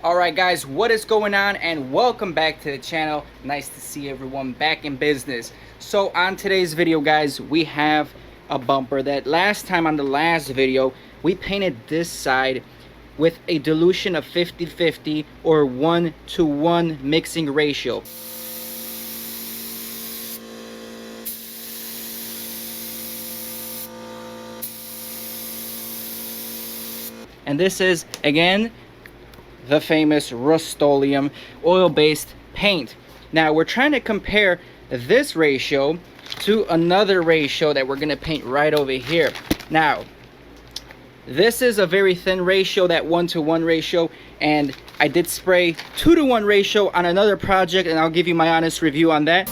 Alright guys, what is going on, and welcome back to the channel. Nice to see everyone back in business. So on today's video guys, we have a bumper that last time on the last video we painted this side with a dilution of 50-50 or 1-to-1 mixing ratio. And this is again the famous Rustoleum oil-based paint. Now we're trying to compare this ratio to another ratio that we're going to paint right over here. Now this is a very thin ratio, that 1-to-1 ratio, and I did spray 2-to-1 ratio on another project, and I'll give you my honest review on that.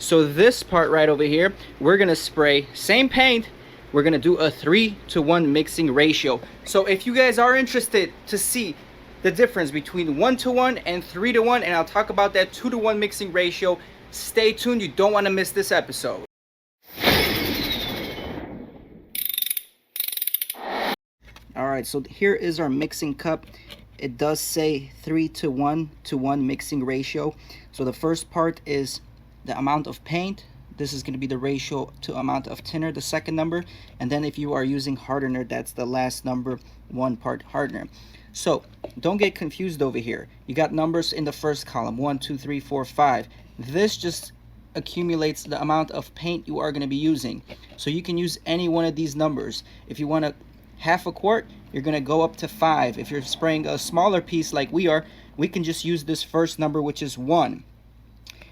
So this part right over here, we're gonna spray same paint, we're gonna do a 3-to-1 mixing ratio. So if you guys are interested to see the difference between 1-to-1 and 3-to-1, and I'll talk about that 2-to-1 mixing ratio, stay tuned, you don't want to miss this episode. Alright, so here is our mixing cup. It does say 3-to-1 mixing ratio. So the first part is the amount of paint. This is going to be the ratio to amount of thinner, the second number, and then if you are using hardener, that's the last number, 1 part hardener. So don't get confused over here. You got numbers in the first column, 1 2 3 4 5. This just accumulates the amount of paint you are going to be using, so you can use any one of these numbers. If you want a half a quart, you're going to go up to 5. If you're spraying a smaller piece like we are, we can just use this first number, which is 1.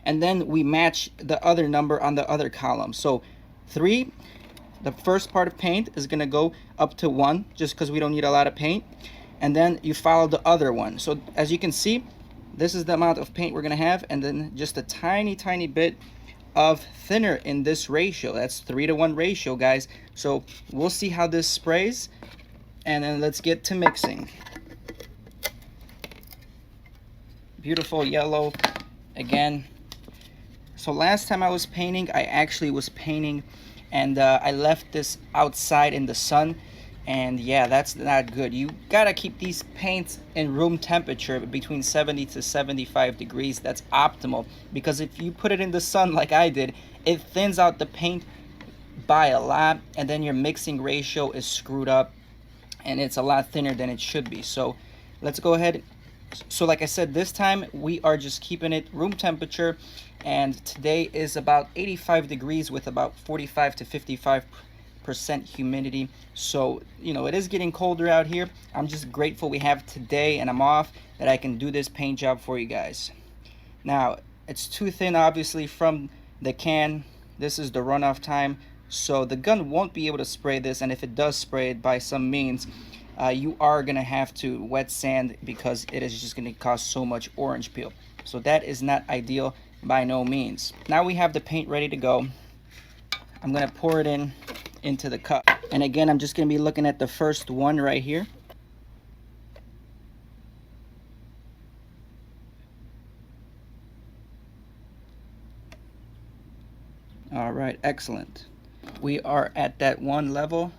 And then we match the other number on the other column. So 3, the first part of paint is going to go up to 1, just because we don't need a lot of paint. And then you follow the other one. So as you can see, this is the amount of paint we're going to have, and then just a tiny bit of thinner in this ratio. That's 3-to-1 ratio, guys. So we'll see how this sprays, and then let's get to mixing. Beautiful yellow again. So last time I was painting, I actually was painting and I left this outside in the sun, and yeah, that's not good. You gotta keep these paints in room temperature between 70 to 75 degrees. That's optimal, because if you put it in the sun like I did, it thins out the paint by a lot, and then your mixing ratio is screwed up and it's a lot thinner than it should be. So let's go ahead. So like I said, this time we are just keeping it room temperature, and today is about 85 degrees with about 45 to 55% humidity. So you know, it is getting colder out here. I'm just grateful we have today and I'm off, that I can do this paint job for you guys. Now it's too thin obviously from the can. This is the runoff time, so the gun won't be able to spray this, and if it does spray it by some means, you are gonna have to wet sand, because it is just gonna cause so much orange peel. So that is not ideal by no means. Now we have the paint ready to go. I'm gonna pour it into the cup, and again, I'm just gonna be looking at the first one right here. All right, excellent. We are at that one level.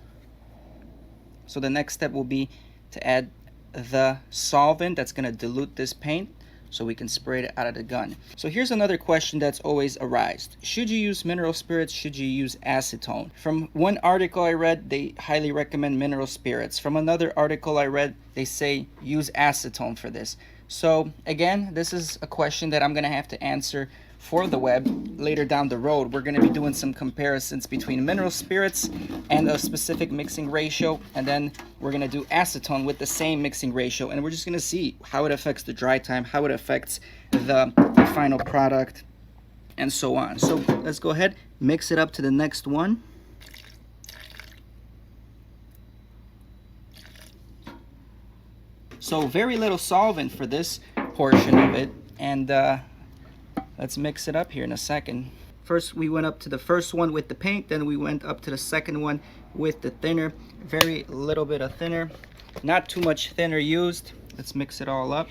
So the next step will be to add the solvent that's going to dilute this paint so we can spray it out of the gun. So here's another question that's always arisen. Should you use mineral spirits? Should you use acetone? From one article I read, they highly recommend mineral spirits. From another article I read, they say use acetone for this. So again, this is a question that I'm going to have to answer for the web later down the road. We're going to be doing some comparisons between mineral spirits and a specific mixing ratio, and then we're going to do acetone with the same mixing ratio, and we're just going to see how it affects the dry time, how it affects the final product, and so on. So let's go ahead, mix it up to the next one. So very little solvent for this portion of it, and let's mix it up here in a second. First we went up to the first one with the paint, then we went up to the second one with the thinner. Very little bit of thinner, not too much thinner used. Let's mix it all up.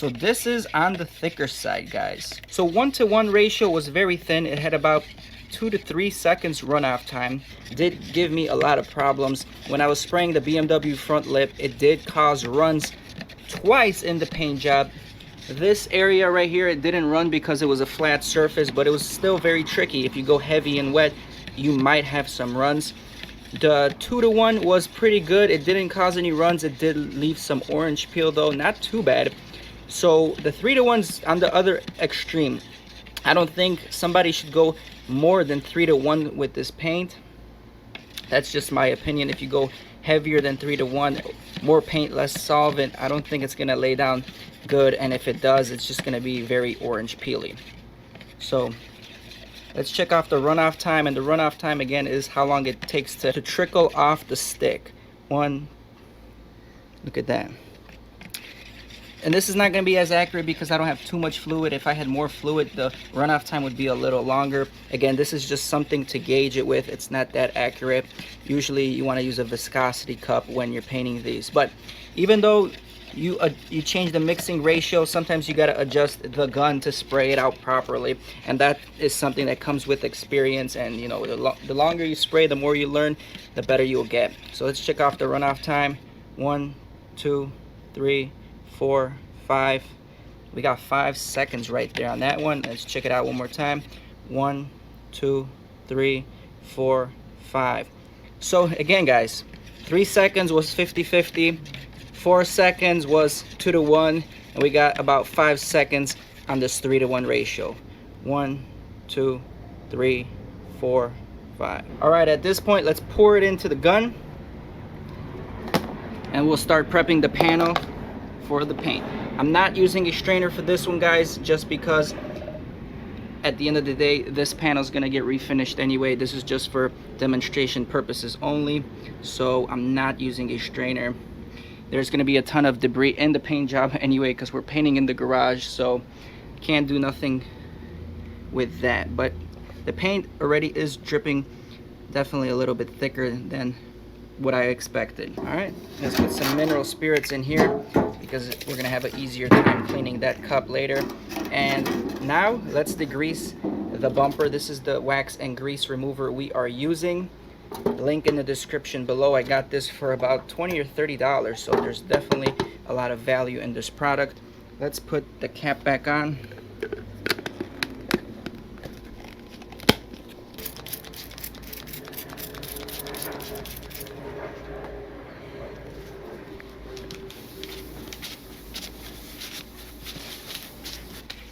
So this is on the thicker side, guys. So 1-to-1 ratio was very thin. It had about 2 to 3 seconds runoff time. Did give me a lot of problems. When I was spraying the BMW front lip, it did cause runs twice in the paint job. This area right here, it didn't run because it was a flat surface, but it was still very tricky. If you go heavy and wet, you might have some runs. The 2-to-1 was pretty good. It didn't cause any runs. It did leave some orange peel though, not too bad. So the 3-to-1's on the other extreme. I don't think somebody should go more than 3-to-1 with this paint. That's just my opinion. If you go heavier than 3-to-1, more paint, less solvent, I don't think it's gonna lay down good, and if it does, it's just gonna be very orange peely. So let's check off the runoff time, and the runoff time again is how long it takes to trickle off the stick. Look at that. And this is not going to be as accurate because I don't have too much fluid. If I had more fluid, the runoff time would be a little longer. Again, this is just something to gauge it with. It's not that accurate. Usually you want to use a viscosity cup when you're painting these. But even though you change the mixing ratio, sometimes you got to adjust the gun to spray it out properly. And that is something that comes with experience. And you know, the longer you spray, the more you learn, the better you'll get. So let's check off the runoff time. 1, 2, 3, 4, 5. We got 5 seconds right there on that one. Let's check it out one more time. 1, 2, 3, 4, 5. So again, guys, 3 seconds was 50-50. 4 seconds was 2-to-1, and we got about 5 seconds on this 3-to-1 ratio. 1, 2, 3, 4, 5. All right, at this point, let's pour it into the gun, and we'll start prepping the panel for the paint. I'm not using a strainer for this one, guys, just because at the end of the day, this panel is going to get refinished anyway. This is just for demonstration purposes only, so I'm not using a strainer. There's going to be a ton of debris in the paint job anyway because we're painting in the garage, so can't do nothing with that. But the paint already is dripping, definitely a little bit thicker than what I expected. All right, let's put some mineral spirits in here because we're gonna have an easier time cleaning that cup later. And now let's degrease the bumper. This is the wax and grease remover we are using. Link in the description below. I got this for about $20 or $30, so there's definitely a lot of value in this product. Let's put the cap back on.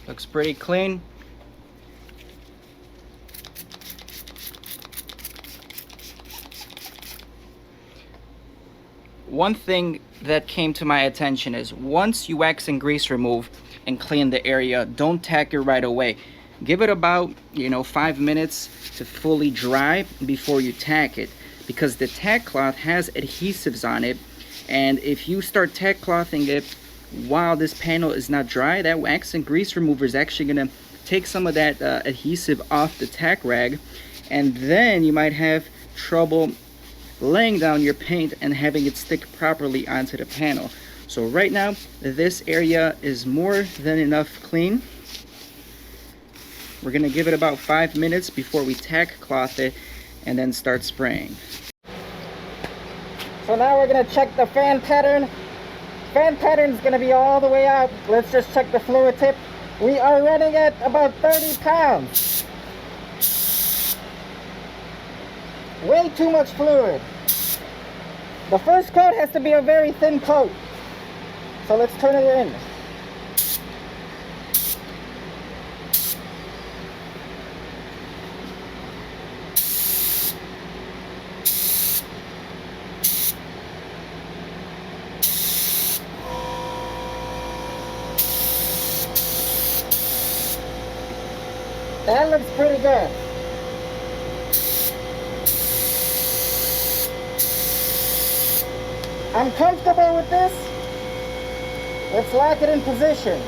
Looks pretty clean. One thing that came to my attention is once you wax and grease remove and clean the area, don't tack it right away. Give it about 5 minutes to fully dry before you tack it, because the tack cloth has adhesives on it, and if you start tack clothing it while this panel is not dry, that wax and grease remover is actually going to take some of that adhesive off the tack rag, and then you might have trouble laying down your paint and having it stick properly onto the panel. So right now this area is more than enough clean. We're going to give it about 5 minutes before we tack cloth it and then start spraying. So now we're going to check the fan pattern. Fan pattern is going to be all the way out. Let's just check the fluid tip. We are running at about 30 pounds. Way too much fluid. The first coat has to be a very thin coat. So let's turn it in. That looks pretty good. I'm comfortable with this. Let's lock it in position.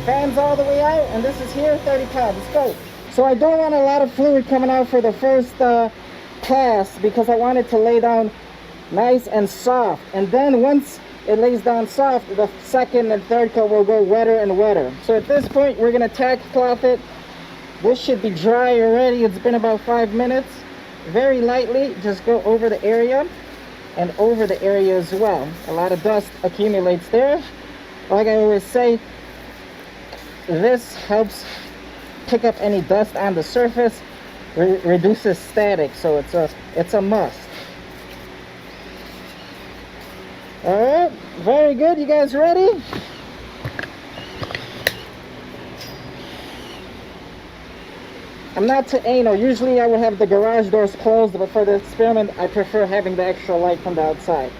Fans all the way out, and this is here, 30 pounds. Let's go. So I don't want a lot of fluid coming out for the first pass because I want it to lay down nice and soft. And then once it lays down soft, the second and third coat will go wetter and wetter. So at this point, we're gonna tack cloth it. This should be dry already. It's been about 5 minutes. Very lightly, just go over the area and over the area as well. A lot of dust accumulates there. Like I always say, this helps pick up any dust on the surface, reduces static, so it's a must. All right, very good. You guys ready? I'm not too anal. Usually I would have the garage doors closed, but for the experiment, I prefer having the extra light from the outside.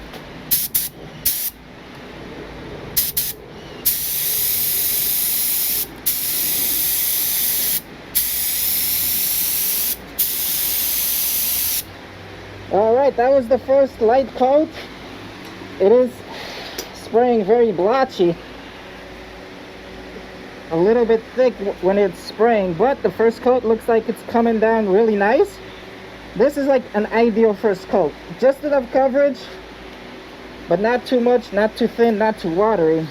All right, that was the first light coat. It is spraying very blotchy, a little bit thick when it's spraying, but the first coat looks like it's coming down really nice. This is like an ideal first coat. Just enough coverage, but not too much, not too thin, not too watery.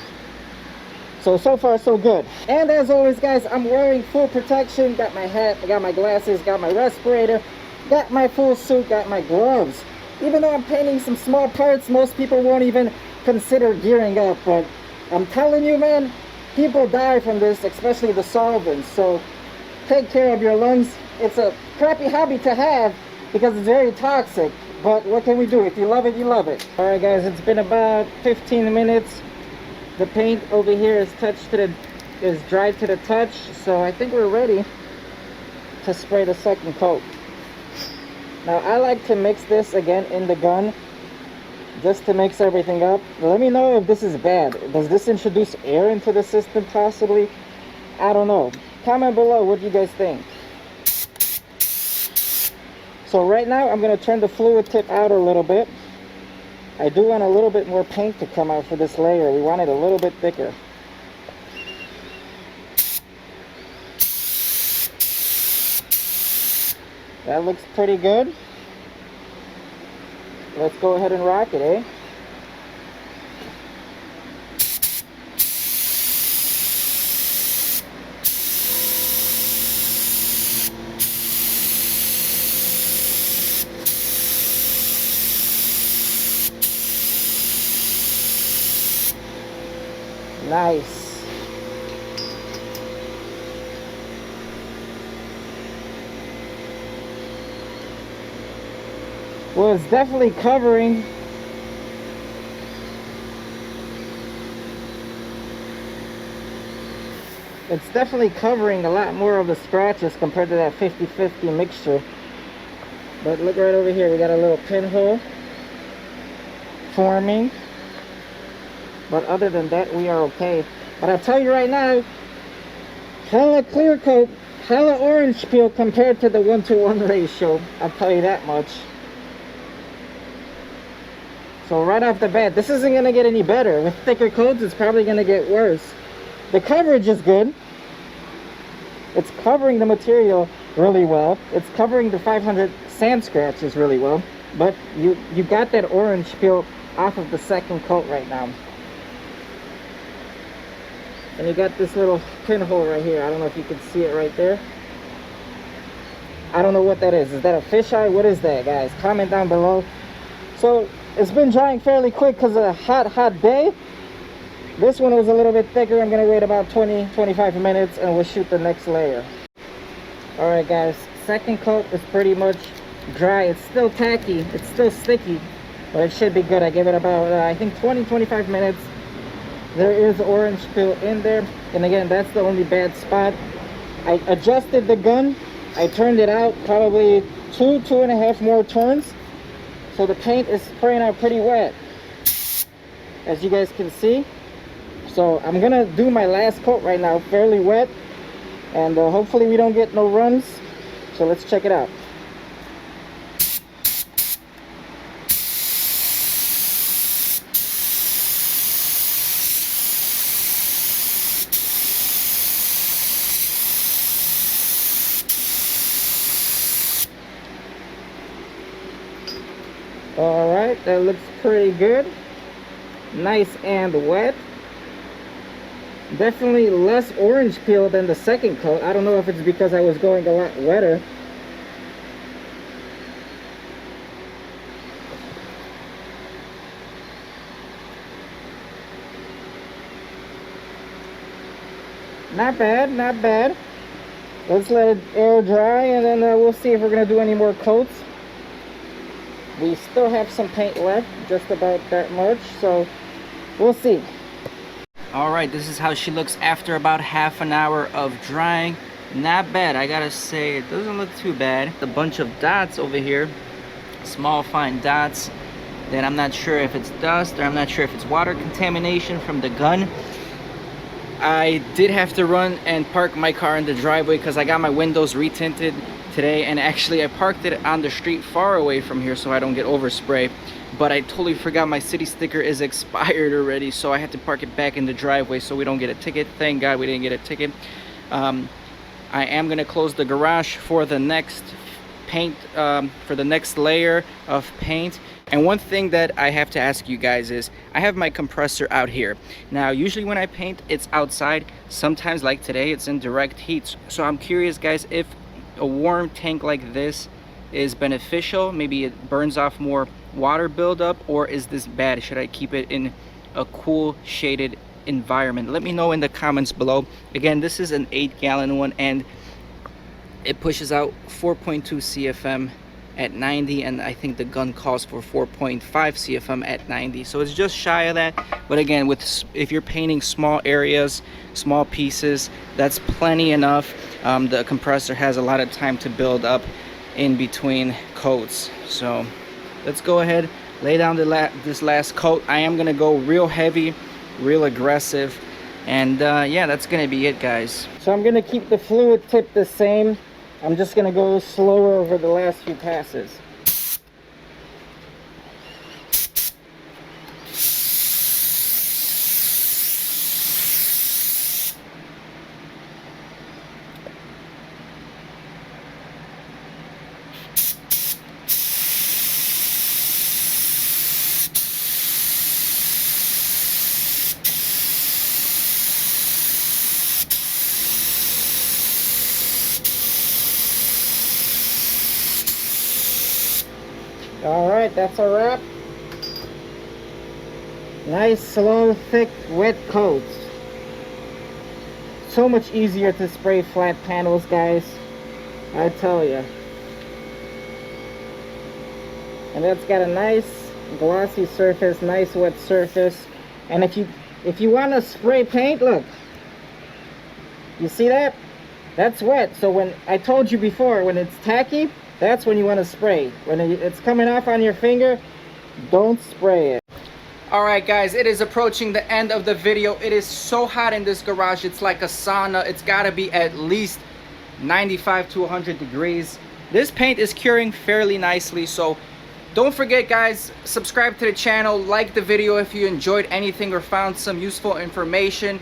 So far so good. And as always guys, I'm wearing full protection. Got my hat, got my glasses, got my respirator, got my full suit, got my gloves. Even though I'm painting some small parts, most people won't even consider gearing up, but I'm telling you man, people die from this, especially the solvents. So take care of your lungs. It's a crappy hobby to have because it's very toxic, but what can we do? If you love it, you love it. All right guys, it's been about 15 minutes. The paint over here is dried to the touch, so I think we're ready to spray the second coat. Now I like to mix this again in the gun just to mix everything up. Let me know if this is bad. Does this introduce air into the system possibly? I don't know. Comment below what you guys think. So right now I'm going to turn the fluid tip out a little bit. I do want a little bit more paint to come out for this layer. We want it a little bit thicker. That looks pretty good. Let's go ahead and rock it, eh? Nice. Well, it's definitely covering. It's definitely covering a lot more of the scratches compared to that 50-50 mixture. But look right over here, we got a little pinhole forming. But other than that, we are okay. But I'll tell you right now, hella clear coat, hella orange peel compared to the 1-to-1 ratio. I'll tell you that much. So right off the bat, this isn't going to get any better. With thicker coats, it's probably going to get worse. The coverage is good. It's covering the material really well. It's covering the 500 sand scratches really well. But you got that orange peel off of the second coat right now. And you got this little pinhole right here. I don't know if you can see it right there. I don't know what that is. Is that a fisheye? What is that, guys? Comment down below. So it's been drying fairly quick because of a hot day. This one was a little bit thicker. I'm going to wait about 20-25 minutes and we'll shoot the next layer. Alright guys, second coat is pretty much dry. It's still tacky, it's still sticky, but it should be good. I give it about I think 20-25 minutes. There is orange peel in there, and again, that's the only bad spot. I adjusted the gun. I turned it out probably 2.5 more turns, so the paint is spraying out pretty wet, as you guys can see. So I'm gonna do my last coat right now, fairly wet, and hopefully we don't get no runs. So let's check it out. All right, that looks pretty good. nice and wet. Definitely less orange peel than the second coat. I don't know if it's because I was going a lot wetter. Not bad, not bad. Let's let it air dry, and then we'll see if we're gonna do any more coats. We still have some paint left, just about that much, so we'll see. All right, this is how she looks after about half an hour of drying. Not bad, I gotta say, it doesn't look too bad. A bunch of dots over here, small fine dots that I'm not sure if it's dust or I'm not sure if it's water contamination from the gun. I did have to run and park my car in the driveway because I got my windows retinted today, and actually I parked it on the street far away from here so I don't get overspray. But I totally forgot my city sticker is expired already, so I had to park it back in the driveway so we don't get a ticket. Thank God we didn't get a ticket. I am gonna close the garage for the next paint, for the next layer of paint. And one thing that I have to ask you guys is, I have my compressor out here. Now, usually when I paint, it's outside. Sometimes, like today, it's in direct heat. So I'm curious, guys, if a warm tank like this is beneficial. Maybe it burns off more water buildup, or is this bad? Should I keep it in a cool, shaded environment? Let me know in the comments below. Again, this is an 8-gallon one, and it pushes out 4.2 CFM at 90, and I think the gun calls for 4.5 CFM at 90, so it's just shy of that. But again, if you're painting small areas, small pieces, that's plenty enough. The compressor has a lot of time to build up in between coats. So let's go ahead, lay down this last coat. I am gonna go real heavy, real aggressive, and yeah, that's gonna be it, guys. So I'm gonna keep the fluid tip the same. I'm just gonna go slower over the last few passes. All right, that's a wrap. Nice, slow, thick, wet coats. So much easier to spray flat panels, guys, I tell you. And that's got a nice glossy surface, nice wet surface. And if you want to spray paint, look, you see that? That's wet. So when I told you before, when it's tacky, that's when you want to spray. When it's coming off on your finger, don't spray it. All right, guys, it is approaching the end of the video. It is so hot in this garage. It's like a sauna. It's got to be at least 95 to 100 degrees. This paint is curing fairly nicely. So don't forget, guys, subscribe to the channel. Like the video if you enjoyed anything or found some useful information.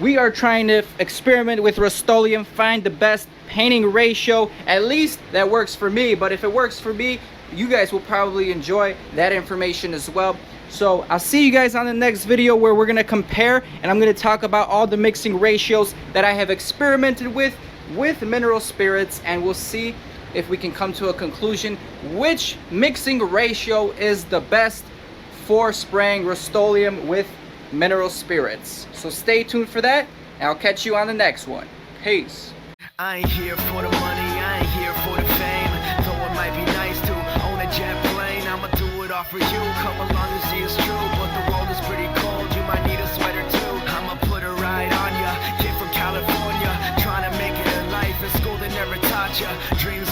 We are trying to experiment with Rustoleum, find the best painting ratio, at least that works for me. But if it works for me, you guys will probably enjoy that information as well. So I'll see you guys on the next video, where we're gonna compare, and I'm gonna talk about all the mixing ratios that I have experimented with mineral spirits, and we'll see if we can come to a conclusion which mixing ratio is the best for spraying Rustoleum with mineral spirits. So stay tuned for that, and I'll catch you on the next one. Peace. I ain't here for the money, I ain't here for the fame. Though it might be nice to own a jet plane, I'ma do it all for you. Come along and see it's true, but the world is pretty cold. You might need a sweater too. I'ma put a ride on ya. Kid from California, trying to make it in life. In school they never taught ya. Dreams